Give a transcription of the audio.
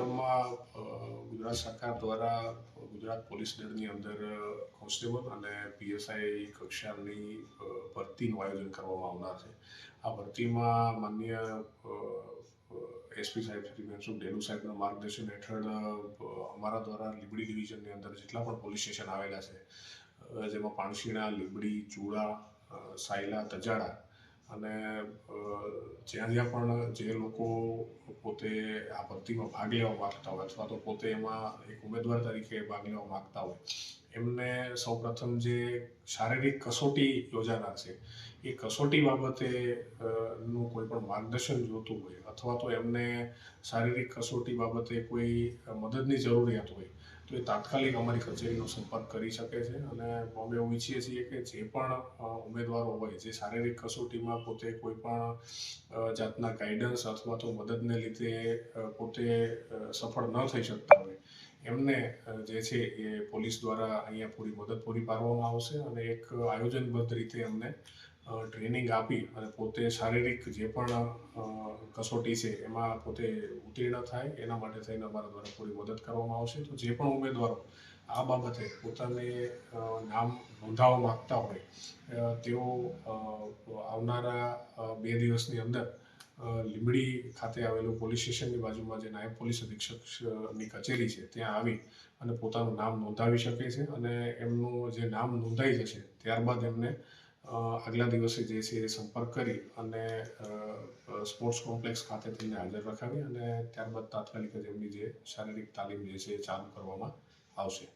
માં ગુજરાત સરકાર દ્વારા ગુજરાત પોલીસ દળની અંદર કોન્સ્ટેબલ અને પીએસઆઈ કક્ષાની ભરતીનું આયોજન કરવામાં આવનાર છે. આ ભરતીમાં માનનીય એસપી સાહેબ શ્રી મનસુખ ડેલુ સાહેબના માર્ગદર્શન હેઠળ અમારા દ્વારા લીંબડી ડિવિઝનની અંદર જેટલા પણ પોલીસ સ્ટેશન આવેલા છે, જેમાં પાણશીણા, લીંબડી, ચૂડા, સાયલા, તજાડા અને જ્યાં પણ જે લોકો પોતે આ ભરતીમાં ભાગ લેવા માગતા હોય અથવા તો પોતે એમાં એક ઉમેદવાર તરીકે ભાગ લેવા માગતા હોય, એમને સૌપ્રથમ જે શારીરિક કસોટી યોજાનાર છે, એ કસોટી બાબતે નું કોઈ પણ માર્ગદર્શન જોતું હોય અથવા તો એમને શારીરિક કસોટી બાબતે કોઈ મદદની જરૂરિયાત હોય તો એ તાત્કાલિક અમારી કચેરીનો સંપર્ક કરી શકે છે. અને અમે એવું ઈચ્છીએ છીએ કે જે પણ ઉમેદવારો હોય જે શારીરિક કસોટીમાં પોતે કોઈ પણ જાતના ગાઈડન્સ અથવા તો મદદને લીધે પોતે સફળ ન થઈ શકતા હોય, એમને જે છે એ પોલીસ દ્વારા અહીંયા પૂરી પાડવામાં આવશે અને એક આયોજનબદ્ધ રીતે એમને ટ્રેનિંગ આપી અને પોતે શારીરિક જે પણ કસોટી છે એમાં પોતે ઉત્તીર્ણ થાય એના માટે થઈને અમારા દ્વારા પૂરી મદદ કરવામાં આવશે. તો જે પણ ઉમેદવારો આ બાબતે પોતાને નામ નોંધાવવા માગતા હોય, તેઓ આવનારા 2 દિવસની અંદર લીંબડી ખાતે આવેલું પોલીસ સ્ટેશનની બાજુમાં જે નાયબ પોલીસ અધિક્ષકની કચેરી છે ત્યાં આવી અને પોતાનું નામ નોંધાવી શકે છે. અને એમનું જે નામ નોંધાઈ જશે ત્યારબાદ એમને આગલા દિવસે જે છે એ સંપર્ક કરી અને સ્પોર્ટ્સ કોમ્પ્લેક્સ ખાતે તેમને હાજર રખાવી અને ત્યારબાદ તાત્કાલિક જ એમની જે શારીરિક તાલીમ જે છે એ ચાલુ કરવામાં આવશે.